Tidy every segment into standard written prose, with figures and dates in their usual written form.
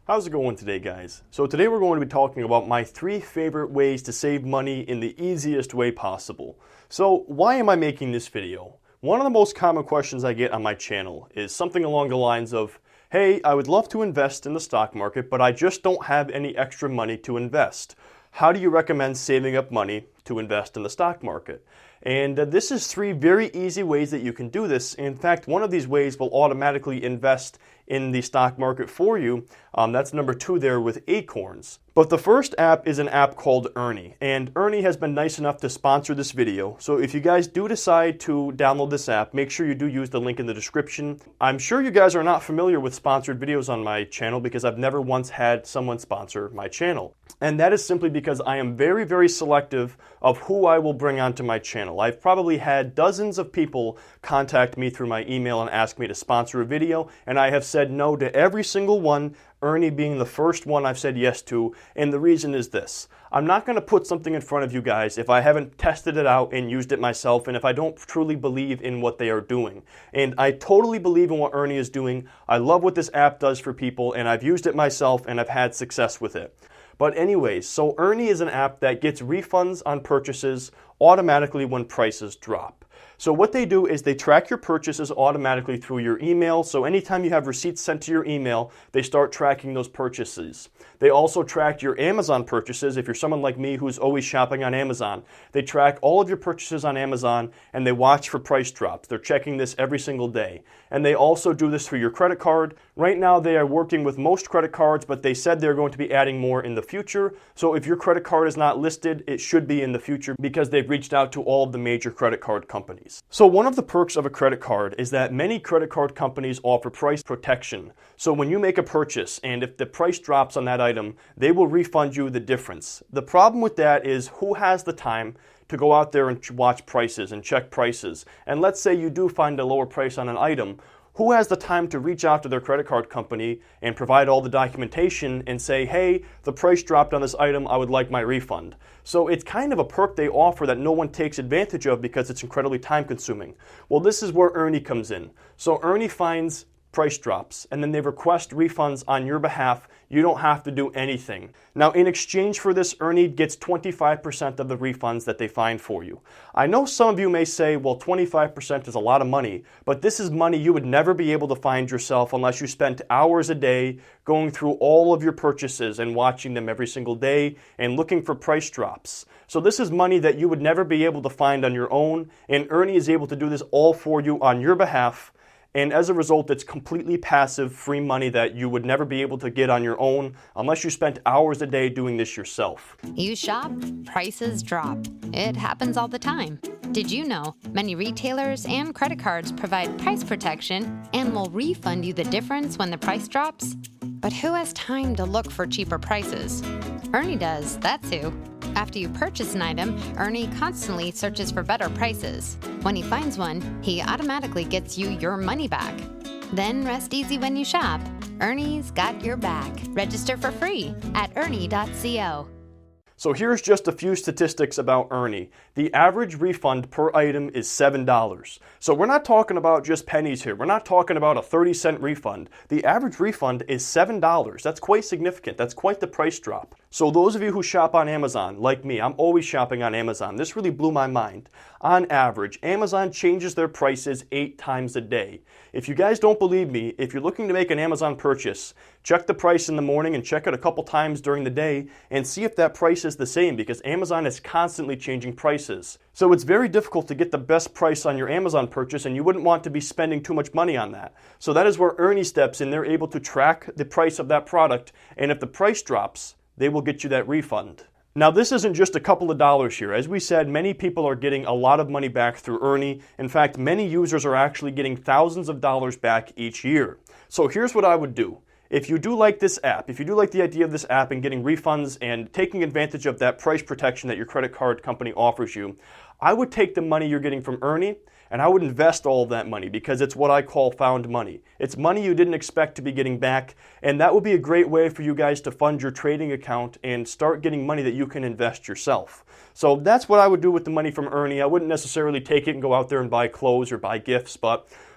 How's it going today, guys? So today we're going to be talking about my 3 favorite ways to save money in the easiest way possible. So why am I making this video? One of the most common questions I get on my channel is something along the lines of, hey, I would love to invest in the stock market, but I just don't have any extra money to invest. How do you recommend saving up money to invest in the stock market? And this is 3 very easy ways that you can do this. In fact, one of these ways will automatically invest in the stock market for you. That's number 2 there with Acorns. But the first app is an app called Earny, and Earny has been nice enough to sponsor this video. So if you guys do decide to download this app, make sure you do use the link in the description. I'm sure you guys are not familiar with sponsored videos on my channel because I've never once had someone sponsor my channel. And that is simply because I am very, very selective of who I will bring onto my channel. I've probably had dozens of people contact me through my email and ask me to sponsor a video, and I have said no to every single one, Earny being the first one I've said yes to, and the reason is this. I'm not going to put something in front of you guys if I haven't tested it out and used it myself, and if I don't truly believe in what they are doing. And I totally believe in what Earny is doing. I love what this app does for people, and I've used it myself, and I've had success with it. But anyways, so Earny is an app that gets refunds on purchases automatically when prices drop. So what they do is they track your purchases automatically through your email. So anytime you have receipts sent to your email, they start tracking those purchases. They also track your Amazon purchases. If you're someone like me who's always shopping on Amazon, they track all of your purchases on Amazon and they watch for price drops. They're checking this every single day. And they also do this for your credit card. Right now they are working with most credit cards, but they said they're going to be adding more in the future. So if your credit card is not listed, it should be in the future because they've reached out to all of the major credit card companies. So one of the perks of a credit card is that many credit card companies offer price protection. So when you make a purchase and if the price drops on that item, they will refund you the difference. The problem with that is who has the time to go out there and watch prices and check prices? And let's say you do find a lower price on an item. Who has the time to reach out to their credit card company and provide all the documentation and say, hey, the price dropped on this item, I would like my refund? So it's kind of a perk they offer that no one takes advantage of because it's incredibly time consuming. Well, this is where Earny comes in. So Earny finds price drops and then they request refunds on your behalf. You don't have to do anything. Now in exchange for this, Earny gets 25% of the refunds that they find for you. I know some of you may say, well, 25% is a lot of money, but this is money you would never be able to find yourself unless you spent hours a day going through all of your purchases and watching them every single day and looking for price drops. So this is money that you would never be able to find on your own, and Earny is able to do this all for you on your behalf. And as a result, it's completely passive, free money that you would never be able to get on your own unless you spent hours a day doing this yourself. You shop, prices drop. It happens all the time. Did you know many retailers and credit cards provide price protection and will refund you the difference when the price drops? But who has time to look for cheaper prices? Earny does, that's who. After you purchase an item, Earny constantly searches for better prices. When he finds one, he automatically gets you your money back. Then rest easy when you shop. Earny's got your back. Register for free at earny.co. So here's just a few statistics about Earny. The average refund per item is $7. So we're not talking about just pennies here. We're not talking about a 30-cent refund. The average refund is $7. That's quite significant. That's quite the price drop. So those of you who shop on Amazon, like me, I'm always shopping on Amazon. This really blew my mind. On average, Amazon changes their prices 8 times a day. If you guys don't believe me, if you're looking to make an Amazon purchase, check the price in the morning and check it a couple times during the day and see if that price is the same because Amazon is constantly changing prices. So it's very difficult to get the best price on your Amazon purchase and you wouldn't want to be spending too much money on that. So that is where Earny steps in. They're able to track the price of that product, and if the price drops, they will get you that refund. Now this isn't just a couple of dollars here. As we said, many people are getting a lot of money back through Earny. In fact, many users are actually getting thousands of dollars back each year. So here's what I would do. If you do like this app, if you do like the idea of this app and getting refunds and taking advantage of that price protection that your credit card company offers you, I would take the money you're getting from Earny and I would invest all of that money because it's what I call found money. It's money you didn't expect to be getting back, and that would be a great way for you guys to fund your trading account and start getting money that you can invest yourself. So that's what I would do with the money from Earny. I wouldn't necessarily take it and go out there and buy clothes or buy gifts,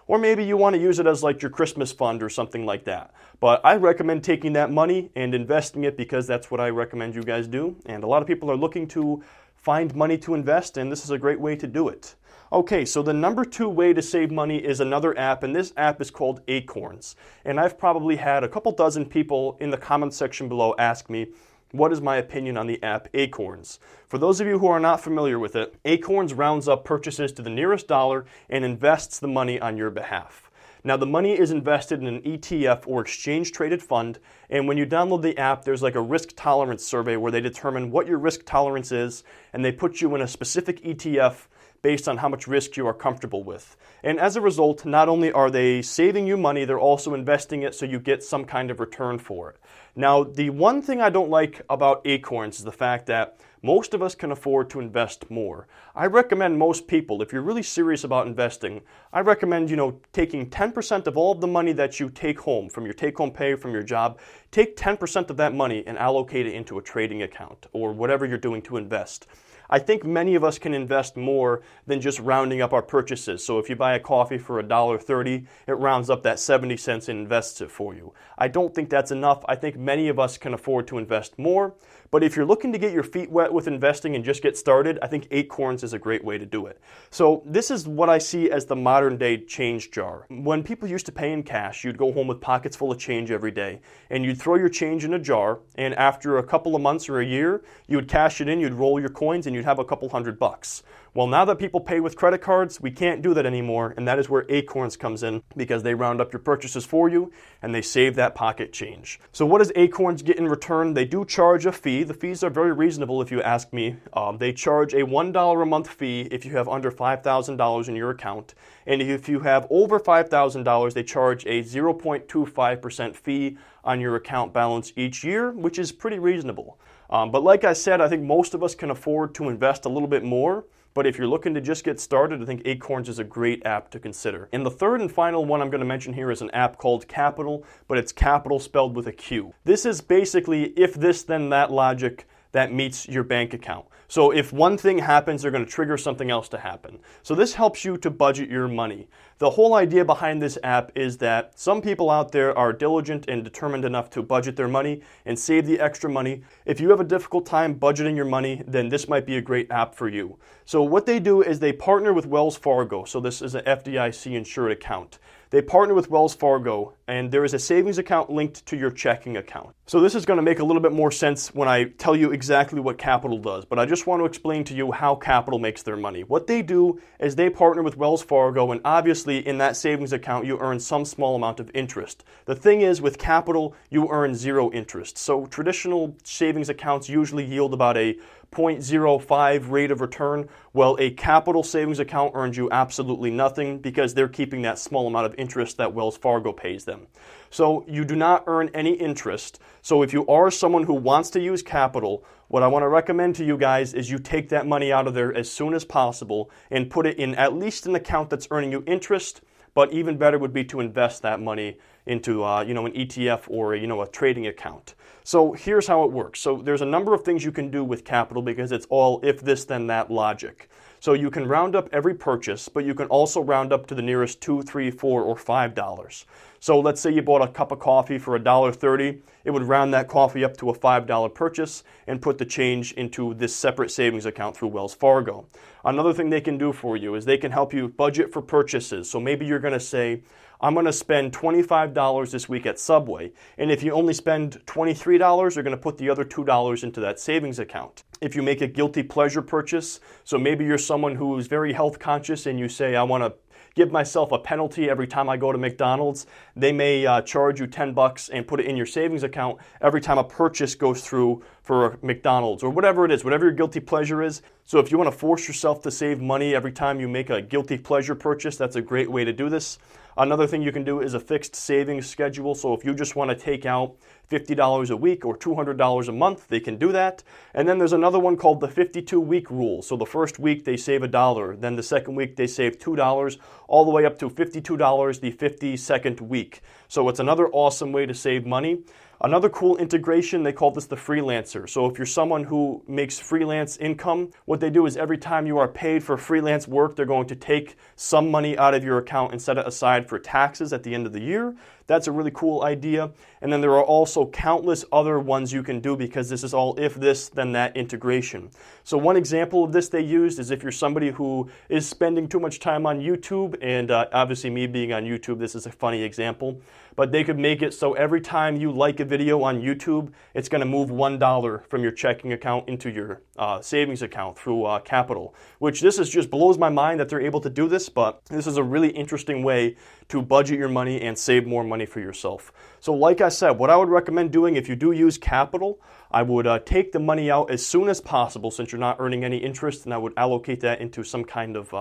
or maybe you want to use it as like your Christmas fund or something like that. But I recommend taking that money and investing it because that's what I recommend you guys do. And a lot of people are looking to find money to invest, and this is a great way to do it. Okay, so the number 2 way to save money is another app, and this app is called Acorns. And I've probably had a couple dozen people in the comment section below ask me, what is my opinion on the app Acorns? For those of you who are not familiar with it, Acorns rounds up purchases to the nearest dollar and invests the money on your behalf. Now the money is invested in an ETF or exchange traded fund, and when you download the app, there's like a risk tolerance survey where they determine what your risk tolerance is, and they put you in a specific ETF based on how much risk you are comfortable with. And as a result, not only are they saving you money, they're also investing it so you get some kind of return for it. Now, the one thing I don't like about Acorns is the fact that most of us can afford to invest more. I recommend most people, if you're really serious about investing, I recommend, taking 10% of all of the money that you take home from your take-home pay from your job, take 10% of that money and allocate it into a trading account or whatever you're doing to invest. I think many of us can invest more than just rounding up our purchases. So if you buy a coffee for $1.30, it rounds up that 70 cents and invests it for you. I don't think that's enough. I think many of us can afford to invest more. But if you're looking to get your feet wet with investing and just get started, I think Acorns is a great way to do it. So this is what I see as the modern day change jar. When people used to pay in cash, you'd go home with pockets full of change every day, and you'd throw your change in a jar, and after a couple of months or a year, you would cash it in, you'd roll your coins, and you'd have a couple $100. Well, now that people pay with credit cards, we can't do that anymore, and that is where Acorns comes in because they round up your purchases for you and they save that pocket change. So what does Acorns get in return? They do charge a fee. The fees are very reasonable if you ask me. They charge a $1 a month fee if you have under $5,000 in your account, and if you have over $5,000, they charge a 0.25% fee on your account balance each year, which is pretty reasonable. But like I said, I think most of us can afford to invest a little bit more. But if you're looking to just get started, I think Acorns is a great app to consider. And the third and final one I'm going to mention here is an app called Qapital, but it's capital spelled with a Q. This is basically if this then that logic that meets your bank account. So if one thing happens, they're going to trigger something else to happen. So this helps you to budget your money. The whole idea behind this app is that some people out there are diligent and determined enough to budget their money and save the extra money. If you have a difficult time budgeting your money, then this might be a great app for you. So what they do is they partner with Wells Fargo. So this is an FDIC insured account. They partner with Wells Fargo, and there is a savings account linked to your checking account. So this is going to make a little bit more sense when I tell you exactly what Qapital does, but I just want to explain to you how Qapital makes their money. What they do is they partner with Wells Fargo, and obviously in that savings account you earn some small amount of interest. The thing is, with Qapital, you earn zero interest. So traditional savings accounts usually yield about a 0.05 rate of return. Well, a Qapital savings account earns you absolutely nothing because they're keeping that small amount of interest that Wells Fargo pays them. So you do not earn any interest. So if you are someone who wants to use Qapital, what I want to recommend to you guys is you take that money out of there as soon as possible and put it in at least an account that's earning you interest. But even better would be to invest that money into an ETF or a trading account. So here's how it works. So there's a number of things you can do with Qapital because it's all if this then that logic. So you can round up every purchase, but you can also round up to the nearest $2, $3, $4, or $5. So let's say you bought a cup of coffee for $1.30. It would round that coffee up to a $5 purchase and put the change into this separate savings account through Wells Fargo. Another thing they can do for you is they can help you budget for purchases. So maybe you're going to say, I'm going to spend $25 this week at Subway. And if you only spend $23, you're going to put the other $2 into that savings account. If you make a guilty pleasure purchase, so maybe you're someone who is very health conscious and you say, I want to give myself a penalty every time I go to McDonald's, they may charge you $10 and put it in your savings account every time a purchase goes through for McDonald's or whatever it is, whatever your guilty pleasure is. So if you want to force yourself to save money every time you make a guilty pleasure purchase, that's a great way to do this. Another thing you can do is a fixed savings schedule. So if you just want to take out $50 a week or $200 a month, they can do that. And then there's another one called the 52-week rule. So the first week they save $1, then the second week they save $2, all the way up to $52 the 52nd week. So it's another awesome way to save money. Another cool integration, they call this the freelancer. So if you're someone who makes freelance income, what they do is every time you are paid for freelance work, they're going to take some money out of your account and set it aside for taxes at the end of the year. That's a really cool idea. And then there are also countless other ones you can do because this is all if this, then that integration. So one example of this they used is if you're somebody who is spending too much time on YouTube, and obviously me being on YouTube, this is a funny example, but they could make it so every time you like a video on YouTube, it's going to move $1 from your checking account into your savings account through Qapital, which this is just blows my mind that they're able to do this, but this is a really interesting way to budget your money and save more money for yourself. So like I said, what I would recommend doing if you do use Qapital, I would take the money out as soon as possible since you're not earning any interest, and I would allocate that into some kind of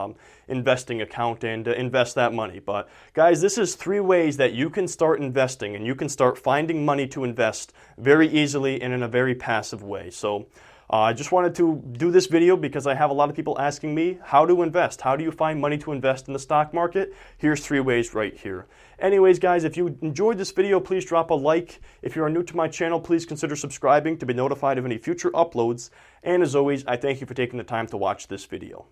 investing account and invest that money. But guys, this is 3 ways that you can start investing and you can start finding money to invest very easily and in a very passive way. So I just wanted to do this video because I have a lot of people asking me how to invest. How do you find money to invest in the stock market? Here's 3 ways right here. Anyways, guys, if you enjoyed this video, please drop a like. If you are new to my channel, please consider subscribing to be notified of any future uploads. And as always, I thank you for taking the time to watch this video.